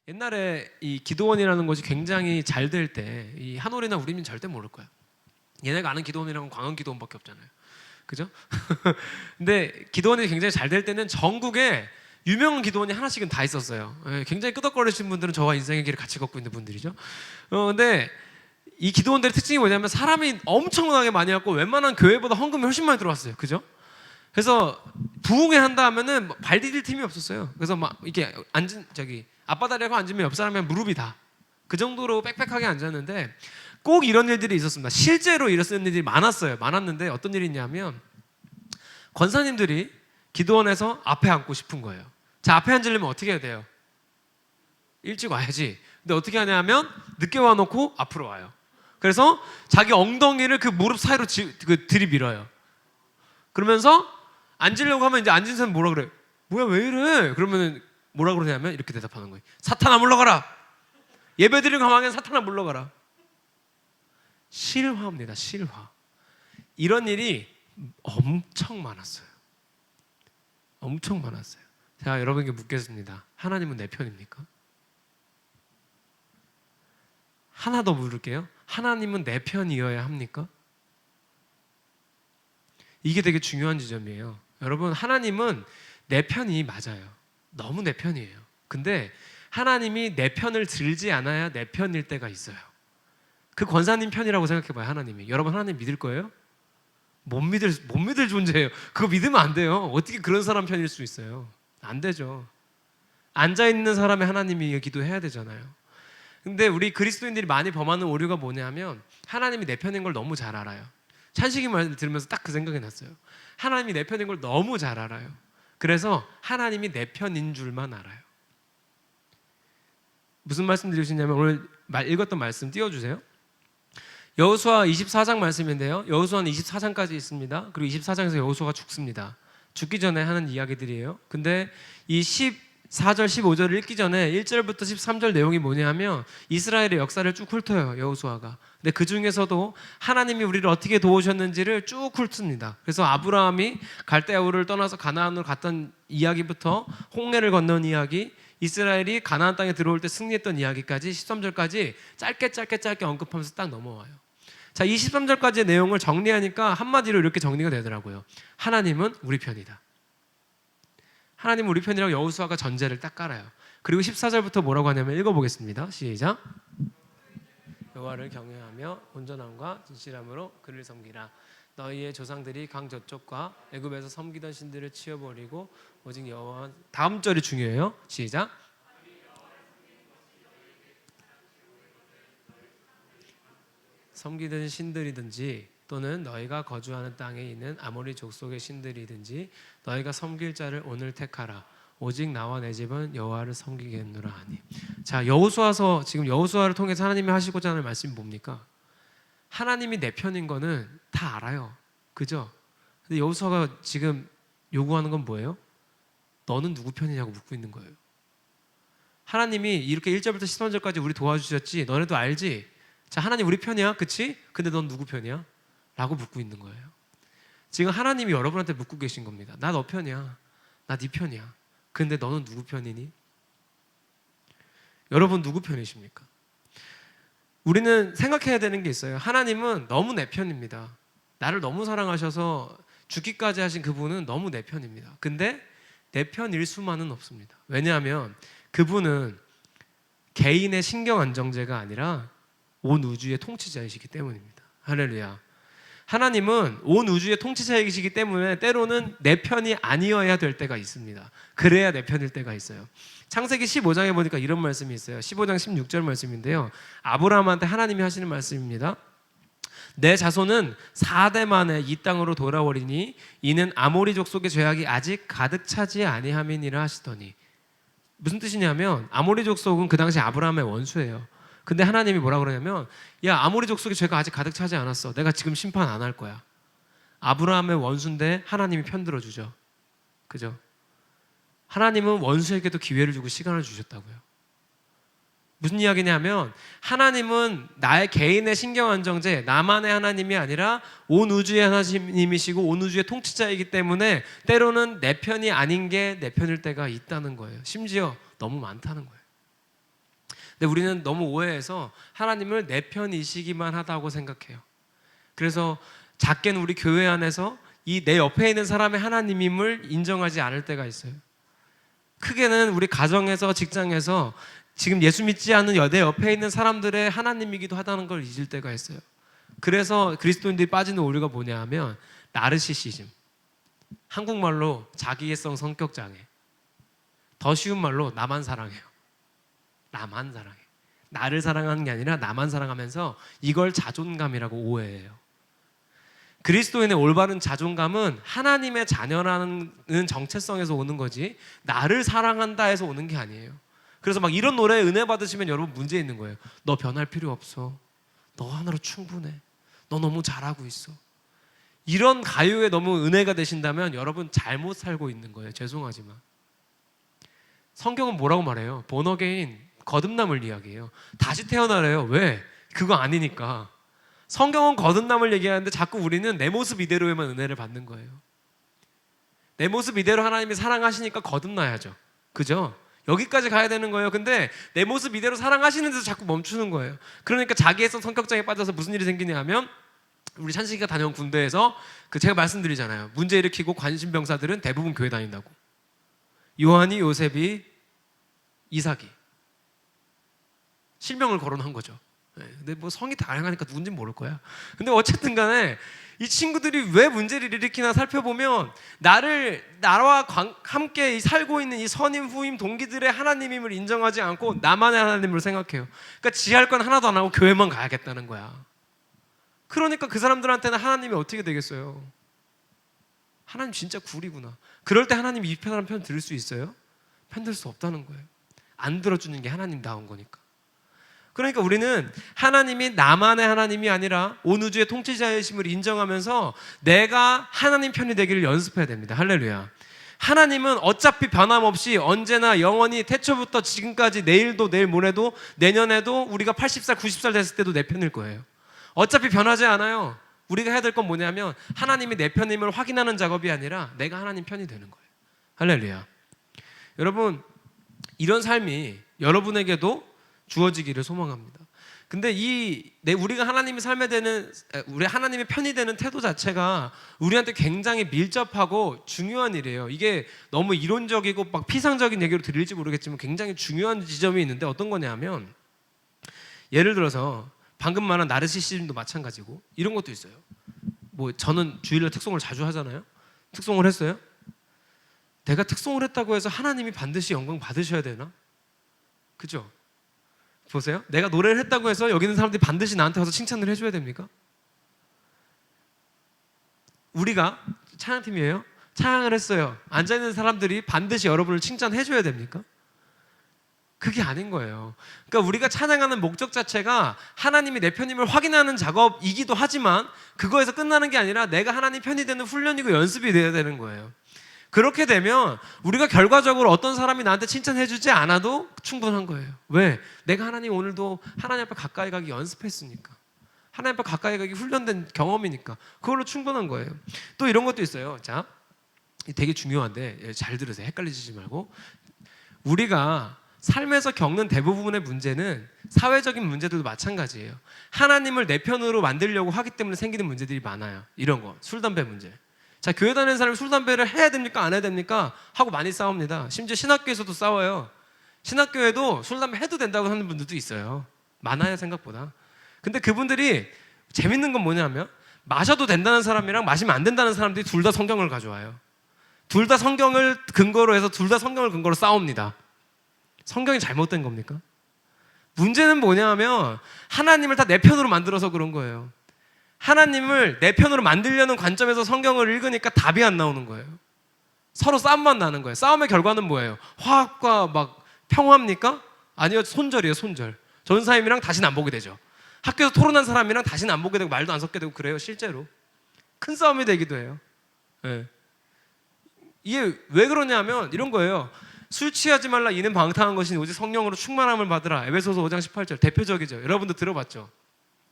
옛날에 이 기도원이라는 것이 굉장히 잘 될 때 이 한올이나 우리는 절대 모를 거야. 얘네가 아는 기도원이랑은 광원 기도원밖에 없잖아요. 그죠? 근데 기도원이 굉장히 잘 될 때는 전국에 유명한 기도원이 하나씩은 다 있었어요. 예, 굉장히 끄덕거리시는 분들은 저와 인생의 길을 같이 걷고 있는 분들이죠. 근데 이 기도원들의 특징이 뭐냐면 사람이 엄청나게 많이 왔고 웬만한 교회보다 헌금이 훨씬 많이 들어왔어요. 그죠? 그래서 부흥회 한다 하면은 발 디딜 팀이 없었어요. 그래서 막 이렇게 앉은 앞바다리하고 앉으면 옆 사람의 무릎이 다 그 정도로 빽빽하게 앉았는데 꼭 이런 일들이 있었습니다. 실제로 이런 일들이 많았는데 어떤 일이 있냐면 권사님들이 기도원에서 앞에 앉고 싶은 거예요. 자, 앞에 앉으려면 어떻게 해야 돼요? 일찍 와야지. 근데 어떻게 하냐면 늦게 와놓고 앞으로 와요. 그래서 자기 엉덩이를 그 무릎 사이로 들이밀어요. 그러면서 앉으려고 하면 이제 앉은 사람 뭐라 그래? 뭐야 왜 이래? 그러면 뭐라 그러냐면 이렇게 대답하는 거예요. 사탄아 물러가라. 예배드리는 가망에 사탄아 물러가라. 실화입니다. 실화. 이런 일이 엄청 많았어요. 엄청 많았어요. 제가 여러분에게 묻겠습니다. 하나님은 내 편입니까? 하나 더 물을게요. 하나님은 내 편이어야 합니까? 이게 되게 중요한 지점이에요. 여러분, 하나님은 내 편이 맞아요. 너무 내 편이에요. 근데 하나님이 내 편을 들지 않아야 내 편일 때가 있어요. 그 권사님 편이라고 생각해봐요. 하나님이. 여러분 하나님 믿을 거예요? 못 믿을 존재예요. 그거 믿으면 안 돼요. 어떻게 그런 사람 편일 수 있어요? 안 되죠. 앉아있는 사람의 하나님이 기도해야 되잖아요. 근데 우리 그리스도인들이 많이 범하는 오류가 뭐냐면 하나님이 내 편인 걸 너무 잘 알아요. 찬식이 말을 들으면서 딱 그 생각이 났어요. 하나님이 내 편인 걸 너무 잘 알아요. 그래서 하나님이 내 편인 줄만 알아요. 무슨 말씀 드리시냐면 오늘 읽었던 말씀 띄워주세요. 여호수아 24장 말씀인데요. 여호수아는 24장까지 있습니다. 그리고 24장에서 여호수아가 죽습니다. 죽기 전에 하는 이야기들이에요. 근데 이 14절 15절을 읽기 전에 1절부터 13절 내용이 뭐냐면 이스라엘의 역사를 쭉 훑어요. 여호수아가. 근데 그 중에서도 하나님이 우리를 어떻게 도우셨는지를 쭉 훑습니다. 그래서 아브라함이 갈대아 우르를 떠나서 가나안으로 갔던 이야기부터 홍해를 건넌 이야기, 이스라엘이 가나안 땅에 들어올 때 승리했던 이야기까지 13절까지 짧게 언급하면서 딱 넘어와요. 자, 이 13절까지의 내용을 정리하니까 한마디로 이렇게 정리가 되더라고요. 하나님은 우리 편이다. 하나님은 우리 편이라고 여호수아가 전제를 딱 깔아요. 그리고 14절부터 뭐라고 하냐면 읽어보겠습니다. 시작. 여호와를 경외하며 온전함과 진실함으로 그를 섬기라. 너희의 조상들이 강 저쪽과 애굽에서 섬기던 신들을 치워버리고 오직 여호와. 다음 절이 중요해요. 시작. 섬기던 신들이든지 또는 너희가 거주하는 땅에 있는 아모리 족속의 신들이든지 너희가 섬길 자를 오늘 택하라. 오직 나와 내 집은 여호와를 섬기겠노라 하니. 자, 여호수아서 지금 여호수아를 통해서 하나님이 하시고자 하는 말씀이 뭡니까? 하나님이 내 편인 거는 다 알아요. 그죠? 근데 여호수아가 지금 요구하는 건 뭐예요? 너는 누구 편이냐고 묻고 있는 거예요. 하나님이 이렇게 1절부터 13절까지 우리 도와주셨지? 너네도 알지? 자, 하나님 우리 편이야, 그치? 근데 넌 누구 편이야? 라고 묻고 있는 거예요. 지금 하나님이 여러분한테 묻고 계신 겁니다. 나 너 편이야. 나 네 편이야. 근데 너는 누구 편이니? 여러분 누구 편이십니까? 우리는 생각해야 되는 게 있어요. 하나님은 너무 내 편입니다. 나를 너무 사랑하셔서 죽기까지 하신 그분은 너무 내 편입니다. 근데 내 편일 수만은 없습니다. 왜냐하면 그분은 개인의 신경 안정제가 아니라 온 우주의 통치자이시기 때문입니다. 할렐루야. 하나님은 온 우주의 통치자이시기 때문에 때로는 내 편이 아니어야 될 때가 있습니다. 그래야 내 편일 때가 있어요. 창세기 15장에 보니까 이런 말씀이 있어요. 15장 16절 말씀인데요. 아브라함한테 하나님이 하시는 말씀입니다. 내 자손은 4대 만에 이 땅으로 돌아오리니 이는 아모리 족속의 죄악이 아직 가득 차지 아니함이니라 하시더니. 무슨 뜻이냐면 아모리 족속은 그 당시 아브라함의 원수예요. 근데 하나님이 뭐라 그러냐면 야, 아모리 족속의 죄가 아직 가득 차지 않았어. 내가 지금 심판 안 할 거야. 아브라함의 원수인데 하나님이 편들어 주죠. 그죠? 하나님은 원수에게도 기회를 주고 시간을 주셨다고요. 무슨 이야기냐면 하나님은 나의 개인의 신경안정제, 나만의 하나님이 아니라 온 우주의 하나님이시고 온 우주의 통치자이기 때문에 때로는 내 편이 아닌 게 내 편일 때가 있다는 거예요. 심지어 너무 많다는 거예요. 근데 우리는 너무 오해해서 하나님을 내 편이시기만 하다고 생각해요. 그래서 작게는 우리 교회 안에서 이 내 옆에 있는 사람의 하나님임을 인정하지 않을 때가 있어요. 크게는 우리 가정에서, 직장에서 지금 예수 믿지 않는 내 옆에 있는 사람들의 하나님이기도 하다는 걸 잊을 때가 있어요. 그래서 그리스도인들이 빠지는 오류가 뭐냐 하면 나르시시즘, 한국말로 자기애성 성격장애, 더 쉬운 말로 나만 사랑해요. 나만 사랑해. 나를 사랑하는 게 아니라 나만 사랑하면서 이걸 자존감이라고 오해해요. 그리스도인의 올바른 자존감은 하나님의 자녀라는 정체성에서 오는 거지 나를 사랑한다 해서 오는 게 아니에요. 그래서 막 이런 노래에 은혜 받으시면 여러분 문제 있는 거예요. 너 변할 필요 없어. 너 하나로 충분해. 너 너무 잘하고 있어. 이런 가요에 너무 은혜가 되신다면 여러분 잘못 살고 있는 거예요. 죄송하지만 성경은 뭐라고 말해요? 본어게인, 거듭남을 이야기해요. 다시 태어나래요. 왜? 그거 아니니까. 성경은 거듭남을 얘기하는데 자꾸 우리는 내 모습 이대로에만 은혜를 받는 거예요. 내 모습 이대로 하나님이 사랑하시니까 거듭나야죠. 그죠? 여기까지 가야 되는 거예요. 근데 내 모습 이대로 사랑하시는 데서 자꾸 멈추는 거예요. 그러니까 자기애성 성격장애 빠져서 무슨 일이 생기냐 하면 우리 찬식이가 다녀온 군대에서 제가 말씀드리잖아요. 문제 일으키고 관심병사들은 대부분 교회 다닌다고. 요한이, 요셉이, 이삭이 실명을 거론한 거죠. 근데 뭐 성이 다양하니까 누군지 모를 거야. 근데 어쨌든 간에 이 친구들이 왜 문제를 일으키나 살펴보면 나와 함께 살고 있는 이 선임, 후임, 동기들의 하나님임을 인정하지 않고 나만의 하나님을 생각해요. 그러니까 지할 건 하나도 안 하고 교회만 가야겠다는 거야. 그러니까 그 사람들한테는 하나님이 어떻게 되겠어요? 하나님 진짜 굴이구나. 그럴 때 하나님이 이 편한 편 들을 수 있어요? 편들 수 없다는 거예요. 안 들어주는 게 하나님다운 거니까. 그러니까 우리는 하나님이 나만의 하나님이 아니라 온 우주의 통치자이심을 인정하면서 내가 하나님 편이 되기를 연습해야 됩니다. 할렐루야. 하나님은 어차피 변함없이 언제나 영원히 태초부터 지금까지 내일도 내일 모레도 내년에도 우리가 80살 90살 됐을 때도 내 편일 거예요. 어차피 변하지 않아요. 우리가 해야 될 건 뭐냐면 하나님이 내 편임을 확인하는 작업이 아니라 내가 하나님 편이 되는 거예요. 할렐루야. 여러분, 이런 삶이 여러분에게도 주어지기를 소망합니다. 근데 우리가 하나님의 삶에 되는, 우리 하나님의 편이 되는 태도 자체가 우리한테 굉장히 밀접하고 중요한 일이에요. 이게 너무 이론적이고 막 피상적인 얘기로 들릴지 모르겠지만 굉장히 중요한 지점이 있는데 어떤 거냐면 예를 들어서 방금 말한 나르시시즘도 마찬가지고 이런 것도 있어요. 뭐 저는 주일날 특송을 자주 하잖아요. 특송을 했어요. 내가 특송을 했다고 해서 하나님이 반드시 영광 받으셔야 되나? 그죠? 보세요. 내가 노래를 했다고 해서 여기 있는 사람들이 반드시 나한테 와서 칭찬을 해줘야 됩니까? 우리가 찬양팀이에요. 찬양을 했어요. 앉아있는 사람들이 반드시 여러분을 칭찬해줘야 됩니까? 그게 아닌 거예요. 그러니까 우리가 찬양하는 목적 자체가 하나님이 내 편임을 확인하는 작업이기도 하지만 그거에서 끝나는 게 아니라 내가 하나님 편이 되는 훈련이고 연습이 돼야 되는 거예요. 그렇게 되면 우리가 결과적으로 어떤 사람이 나한테 칭찬해주지 않아도 충분한 거예요. 왜? 내가 하나님 오늘도 하나님 앞에 가까이 가기 연습했으니까. 하나님 앞에 가까이 가기 훈련된 경험이니까 그걸로 충분한 거예요. 또 이런 것도 있어요. 자, 되게 중요한데 잘 들으세요. 헷갈리지 말고. 우리가 삶에서 겪는 대부분의 문제는 사회적인 문제들도 마찬가지예요. 하나님을 내 편으로 만들려고 하기 때문에 생기는 문제들이 많아요. 이런 거, 술, 담배 문제. 자, 교회 다니는 사람이 술, 담배를 해야 됩니까? 안 해야 됩니까? 하고 많이 싸웁니다. 심지어 신학교에서도 싸워요. 신학교에도 술, 담배 해도 된다고 하는 분들도 있어요. 많아요, 생각보다. 근데 그분들이 재밌는 건 뭐냐면 마셔도 된다는 사람이랑 마시면 안 된다는 사람들이 둘 다 성경을 가져와요. 둘 다 성경을 근거로 해서 둘 다 성경을 근거로 싸웁니다. 성경이 잘못된 겁니까? 문제는 뭐냐면 하나님을 다 내 편으로 만들어서 그런 거예요. 하나님을 내 편으로 만들려는 관점에서 성경을 읽으니까 답이 안 나오는 거예요. 서로 싸움만 나는 거예요. 싸움의 결과는 뭐예요? 화합과 막 평화입니까? 아니요, 손절이에요, 손절. 전사님이랑 다시는 안 보게 되죠. 학교에서 토론한 사람이랑 다시는 안 보게 되고 말도 안 섞게 되고 그래요, 실제로. 큰 싸움이 되기도 해요. 네. 이게 왜 그러냐면 이런 거예요. 술 취하지 말라 이는 방탕한 것이니 오직 성령으로 충만함을 받으라. 에베소서 5장 18절 대표적이죠. 여러분도 들어봤죠.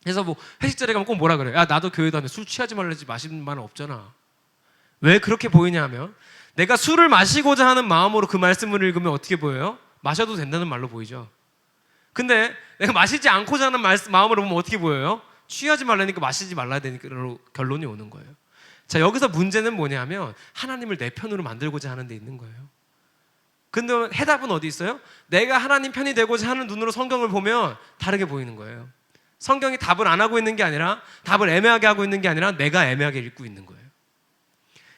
그래서 뭐 회식 자리에 가면 꼭 뭐라 그래요? 야, 나도 교회 다녀. 술 취하지 말라지 마시는 말은 없잖아. 왜 그렇게 보이냐 하면 내가 술을 마시고자 하는 마음으로 그 말씀을 읽으면 어떻게 보여요? 마셔도 된다는 말로 보이죠. 근데 내가 마시지 않고자 하는 마음으로 보면 어떻게 보여요? 취하지 말라니까 마시지 말라야 되니까 결론이 오는 거예요. 자, 여기서 문제는 뭐냐면 하나님을 내 편으로 만들고자 하는 데 있는 거예요. 근데 해답은 어디 있어요? 내가 하나님 편이 되고자 하는 눈으로 성경을 보면 다르게 보이는 거예요. 성경이 답을 안 하고 있는 게 아니라, 답을 애매하게 하고 있는 게 아니라 내가 애매하게 읽고 있는 거예요.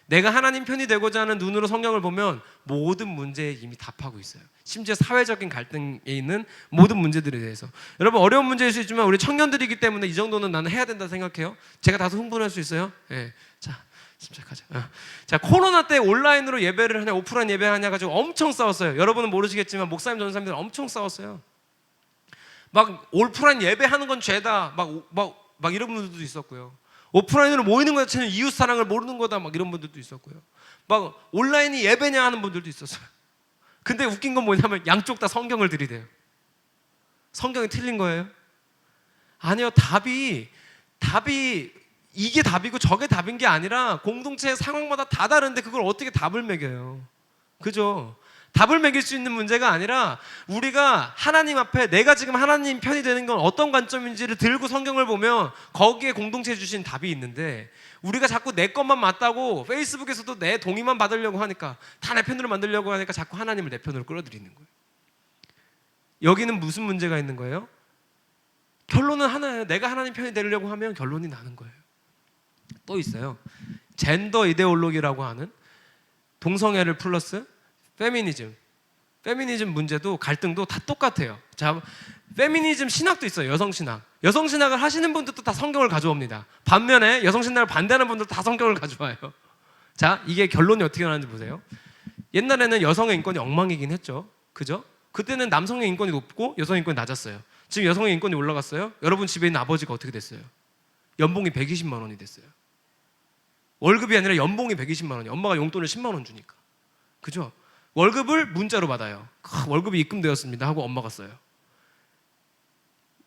내가 하나님 편이 되고자 하는 눈으로 성경을 보면 모든 문제에 이미 답하고 있어요. 심지어 사회적인 갈등에 있는 모든 문제들에 대해서. 여러분, 어려운 문제일 수 있지만 우리 청년들이기 때문에 이 정도는 나는 해야 된다 생각해요. 제가 다소 흥분할 수 있어요. 네. 자, 침착하자. 자, 코로나 때 온라인으로 예배를 하냐 오프라인 예배 하냐 가지고 엄청 싸웠어요. 여러분은 모르시겠지만 목사님 전사님들 엄청 싸웠어요. 막 오프라인 예배하는 건 죄다 막 이런 분들도 있었고요. 오프라인으로 모이는 것 자체는 이웃 사랑을 모르는 거다 막 이런 분들도 있었고요. 막 온라인이 예배냐 하는 분들도 있었어요. 근데 웃긴 건 뭐냐면 양쪽 다 성경을 들이대요. 성경이 틀린 거예요? 아니요. 답이 이게 답이고 저게 답인 게 아니라 공동체의 상황마다 다 다른데 그걸 어떻게 답을 매겨요? 그죠? 답을 매길 수 있는 문제가 아니라 우리가 하나님 앞에 내가 지금 하나님 편이 되는 건 어떤 관점인지를 들고 성경을 보면 거기에 공동체에 주신 답이 있는데, 우리가 자꾸 내 것만 맞다고 페이스북에서도 내 동의만 받으려고 하니까, 다 내 편으로 만들려고 하니까 자꾸 하나님을 내 편으로 끌어들이는 거예요. 여기는 무슨 문제가 있는 거예요? 결론은 하나예요. 내가 하나님 편이 되려고 하면 결론이 나는 거예요. 또 있어요. 젠더 이데올로기라고 하는 동성애를 플러스 페미니즘 문제도 갈등도 다 똑같아요. 자, 페미니즘 신학도 있어요. 여성신학. 여성신학을 하시는 분들도 다 성경을 가져옵니다. 반면에 여성신학을 반대하는 분들도 다 성경을 가져와요. 자, 이게 결론이 어떻게 나는지 보세요. 옛날에는 여성의 인권이 엉망이긴 했죠. 그죠? 그때는 남성의 인권이 높고 여성의 인권이 낮았어요. 지금 여성의 인권이 올라갔어요. 여러분 집에 있는 아버지가 어떻게 됐어요? 연봉이 120만 원이 됐어요. 월급이 아니라 연봉이 120만 원이에요. 엄마가 용돈을 10만 원 주니까. 그죠? 월급을 문자로 받아요. 월급이 입금되었습니다 하고 엄마가 써요.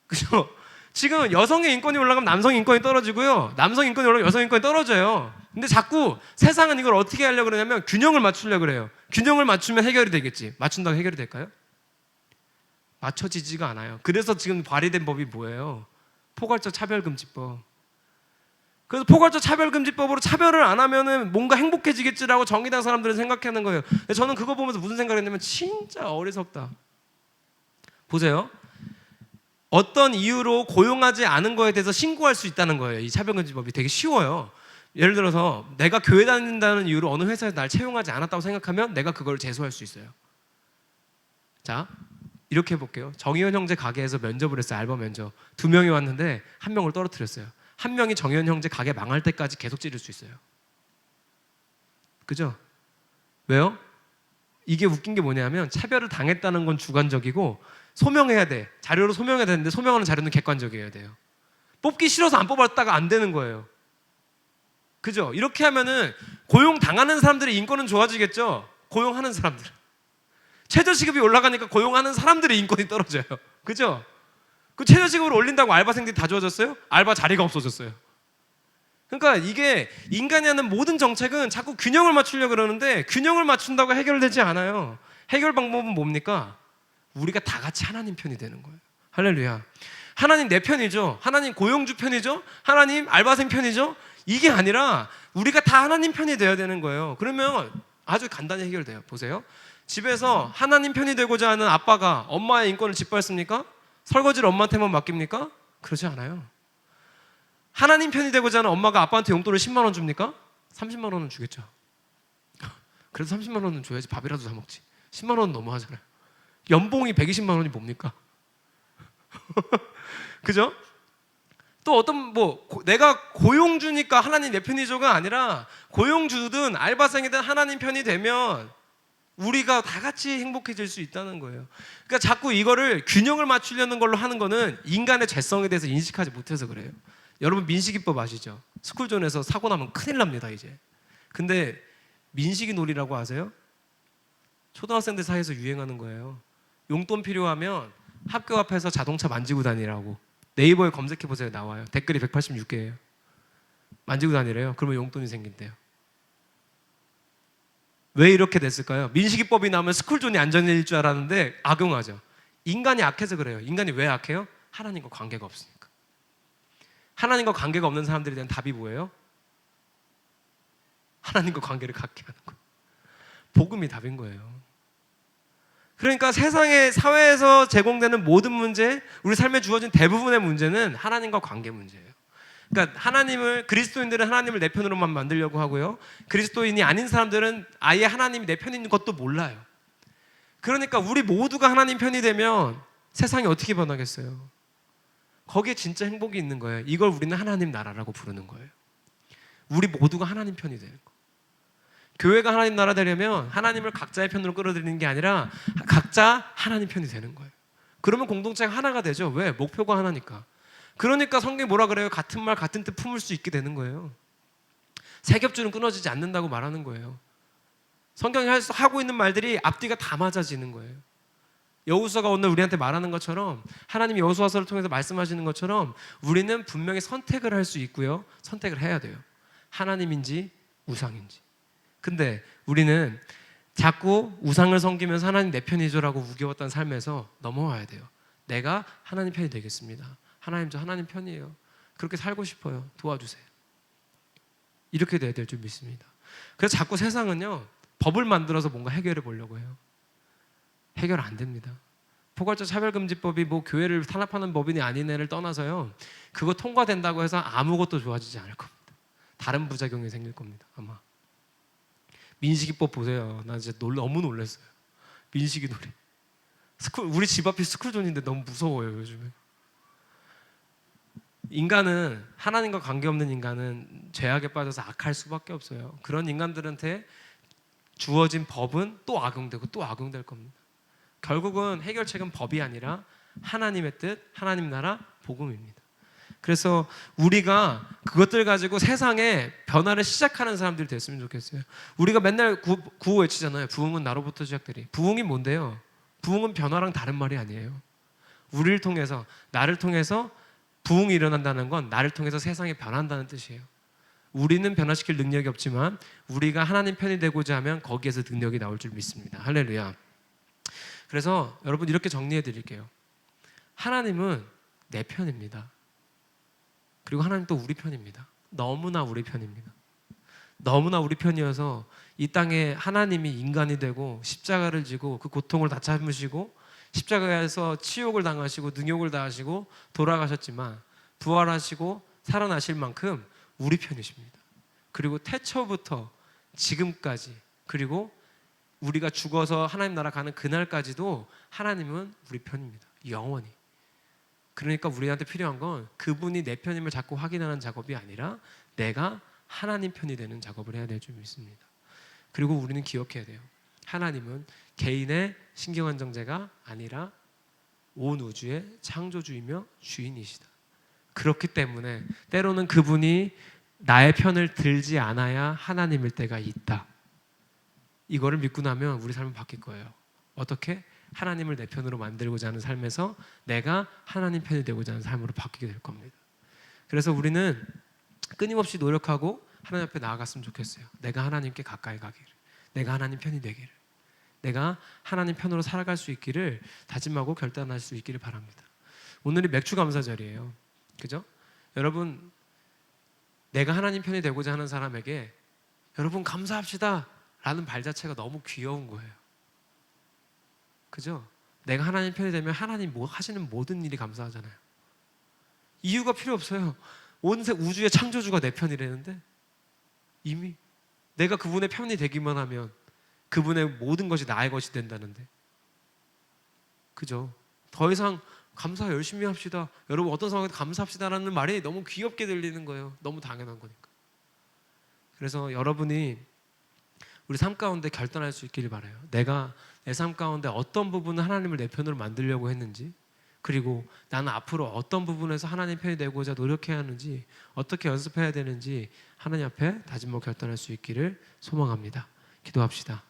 그죠? 지금 여성의 인권이 올라가면 남성의 인권이 떨어지고요, 남성의 인권이 올라가면 여성의 인권이 떨어져요. 근데 자꾸 세상은 이걸 어떻게 하려고 그러냐면 균형을 맞추려고 그래요. 균형을 맞추면 해결이 되겠지. 맞춘다고 해결이 될까요? 맞춰지지가 않아요. 그래서 지금 발의된 법이 뭐예요? 포괄적 차별금지법. 그래서 포괄적 차별금지법으로 차별을 안 하면은 뭔가 행복해지겠지라고 정의당 사람들은 생각하는 거예요. 근데 저는 그거 보면서 무슨 생각을 했냐면 진짜 어리석다. 보세요. 어떤 이유로 고용하지 않은 거에 대해서 신고할 수 있다는 거예요. 이 차별금지법이 되게 쉬워요. 예를 들어서 내가 교회 다닌다는 이유로 어느 회사에서 날 채용하지 않았다고 생각하면 내가 그걸 제소할 수 있어요. 자, 이렇게 해볼게요. 정의원 형제 가게에서 면접을 했어요. 알바 면접. 2명이 왔는데 1명을 떨어뜨렸어요. 1명이 정의원 형제 가게 망할 때까지 계속 찌를 수 있어요. 그죠? 왜요? 이게 웃긴 게 뭐냐면 차별을 당했다는 건 주관적이고 소명해야 돼. 자료로 소명해야 되는데 소명하는 자료는 객관적이어야 돼요. 뽑기 싫어서 안 뽑았다가 안 되는 거예요. 그죠? 이렇게 하면은 고용당하는 사람들의 인권은 좋아지겠죠? 고용하는 사람들. 최저시급이 올라가니까 고용하는 사람들의 인권이 떨어져요. 그죠? 그 최저시급을 올린다고 알바생들이 다 좋아졌어요? 알바 자리가 없어졌어요. 그러니까 이게 인간이 하는 모든 정책은 자꾸 균형을 맞추려고 그러는데 균형을 맞춘다고 해결되지 않아요. 해결 방법은 뭡니까? 우리가 다 같이 하나님 편이 되는 거예요. 할렐루야. 하나님 내 편이죠. 하나님 고용주 편이죠. 하나님 알바생 편이죠. 이게 아니라 우리가 다 하나님 편이 되어야 되는 거예요. 그러면 아주 간단히 해결돼요. 보세요. 집에서 하나님 편이 되고자 하는 아빠가 엄마의 인권을 짓밟습니까? 설거지를 엄마한테만 맡깁니까? 그러지 않아요. 하나님 편이 되고자 하는 엄마가 아빠한테 용돈을 10만 원 줍니까? 30만 원은 주겠죠. 그래도 30만 원은 줘야지 밥이라도 사 먹지. 10만 원은 너무하잖아요. 연봉이 120만 원이 뭡니까? 그죠? 또 어떤 내가 고용주니까 하나님 내 편이죠가 아니라 고용주든 알바생이든 하나님 편이 되면 우리가 다 같이 행복해질 수 있다는 거예요. 그러니까 자꾸 이거를 균형을 맞추려는 걸로 하는 거는 인간의 죄성에 대해서 인식하지 못해서 그래요. 여러분 민식이법 아시죠? 스쿨존에서 사고 나면 큰일 납니다 이제. 근데 민식이 놀이라고 아세요? 초등학생들 사이에서 유행하는 거예요. 용돈 필요하면 학교 앞에서 자동차 만지고 다니라고. 네이버에 검색해보세요. 나와요. 댓글이 186개예요. 만지고 다니래요. 그러면 용돈이 생긴대요. 왜 이렇게 됐을까요? 민식이법이 나오면 스쿨존이 안전해질 줄 알았는데 악용하죠. 인간이 악해서 그래요. 인간이 왜 악해요? 하나님과 관계가 없으니까. 하나님과 관계가 없는 사람들에 대한 답이 뭐예요? 하나님과 관계를 갖게 하는 거예요. 복음이 답인 거예요. 그러니까 세상의 사회에서 제공되는 모든 문제, 우리 삶에 주어진 대부분의 문제는 하나님과 관계 문제예요. 그러니까 그리스도인들은 하나님을 내 편으로만 만들려고 하고요. 그리스도인이 아닌 사람들은 아예 하나님이 내 편인 것도 몰라요. 그러니까 우리 모두가 하나님 편이 되면 세상이 어떻게 변하겠어요? 거기에 진짜 행복이 있는 거예요. 이걸 우리는 하나님 나라라고 부르는 거예요. 우리 모두가 하나님 편이 되는 거. 교회가 하나님 나라 되려면 하나님을 각자의 편으로 끌어들이는 게 아니라 각자 하나님 편이 되는 거예요. 그러면 공동체가 하나가 되죠. 왜? 목표가 하나니까. 그러니까 성경이 뭐라 그래요? 같은 말 같은 뜻 품을 수 있게 되는 거예요. 세 겹줄은 끊어지지 않는다고 말하는 거예요. 성경이 하고 있는 말들이 앞뒤가 다 맞아지는 거예요. 여호수아가 오늘 우리한테 말하는 것처럼, 하나님이 여호수아서를 통해서 말씀하시는 것처럼 우리는 분명히 선택을 할 수 있고요. 선택을 해야 돼요. 하나님인지 우상인지. 근데 우리는 자꾸 우상을 섬기면서 하나님 내 편이죠라고 우겨웠던 삶에서 넘어와야 돼요. 내가 하나님 편이 되겠습니다. 하나님, 저 하나님 편이에요. 그렇게 살고 싶어요. 도와주세요. 이렇게 돼야 될 줄 믿습니다. 그래서 자꾸 세상은요, 법을 만들어서 뭔가 해결해 보려고 해요. 해결 안 됩니다. 포괄적 차별금지법이 뭐 교회를 탄압하는 법인이 아니네를 떠나서요, 그거 통과된다고 해서 아무것도 좋아지지 않을 겁니다. 다른 부작용이 생길 겁니다. 아마 민식이법 보세요. 나 진짜 너무 놀랐어요. 민식이 놀이. 우리 집 앞이 스쿨존인데 너무 무서워요 요즘에. 인간은, 하나님과 관계없는 인간은 죄악에 빠져서 악할 수밖에 없어요. 그런 인간들한테 주어진 법은 또 악용되고 또 악용될 겁니다. 결국은 해결책은 법이 아니라 하나님의 뜻, 하나님 나라, 복음입니다. 그래서 우리가 그것들 가지고 세상에 변화를 시작하는 사람들이 됐으면 좋겠어요. 우리가 맨날 구호 외치잖아요. 부흥은 나로부터 시작되리. 부흥이 뭔데요? 부흥은 변화랑 다른 말이 아니에요. 우리를 통해서, 나를 통해서 부흥이 일어난다는 건 나를 통해서 세상이 변한다는 뜻이에요. 우리는 변화시킬 능력이 없지만 우리가 하나님 편이 되고자 하면 거기에서 능력이 나올 줄 믿습니다. 할렐루야. 그래서 여러분 이렇게 정리해 드릴게요. 하나님은 내 편입니다. 그리고 하나님 또 우리 편입니다. 너무나 우리 편입니다. 너무나 우리 편이어서 이 땅에 하나님이 인간이 되고 십자가를 지고 그 고통을 다 참으시고 십자가에서 치욕을 당하시고 능욕을 당하시고 돌아가셨지만 부활하시고 살아나실 만큼 우리 편이십니다. 그리고 태초부터 지금까지, 그리고 우리가 죽어서 하나님 나라 가는 그날까지도 하나님은 우리 편입니다. 영원히. 그러니까 우리한테 필요한 건 그분이 내 편임을 자꾸 확인하는 작업이 아니라 내가 하나님 편이 되는 작업을 해야 될 줄 믿습니다. 그리고 우리는 기억해야 돼요. 하나님은 개인의 신경안정제가 아니라 온 우주의 창조주이며 주인이시다. 그렇기 때문에 때로는 그분이 나의 편을 들지 않아야 하나님일 때가 있다. 이거를 믿고 나면 우리 삶은 바뀔 거예요. 어떻게? 하나님을 내 편으로 만들고자 하는 삶에서 내가 하나님 편이 되고자 하는 삶으로 바뀌게 될 겁니다. 그래서 우리는 끊임없이 노력하고 하나님 앞에 나아갔으면 좋겠어요. 내가 하나님께 가까이 가기를, 내가 하나님 편이 되기를, 내가 하나님 편으로 살아갈 수 있기를 다짐하고 결단할 수 있기를 바랍니다. 오늘이 맥주 감사절이에요. 그죠? 여러분, 내가 하나님 편이 되고자 하는 사람에게 여러분 감사합시다 라는 말 자체가 너무 귀여운 거예요. 그죠? 내가 하나님 편이 되면 하나님 하시는 모든 일이 감사하잖아요. 이유가 필요 없어요. 온 우주의 창조주가 내 편이라는데 이미 내가 그분의 편이 되기만 하면 그분의 모든 것이 나의 것이 된다는데, 그죠? 더 이상 감사 열심히 합시다, 여러분 어떤 상황에도 감사합시다라는 말이 너무 귀엽게 들리는 거예요. 너무 당연한 거니까. 그래서 여러분이 우리 삶 가운데 결단할 수 있기를 바라요. 내가 내 삶 가운데 어떤 부분은 하나님을 내 편으로 만들려고 했는지, 그리고 나는 앞으로 어떤 부분에서 하나님 편이 되고자 노력해야 하는지, 어떻게 연습해야 되는지 하나님 앞에 다짐하고 결단할 수 있기를 소망합니다. 기도합시다.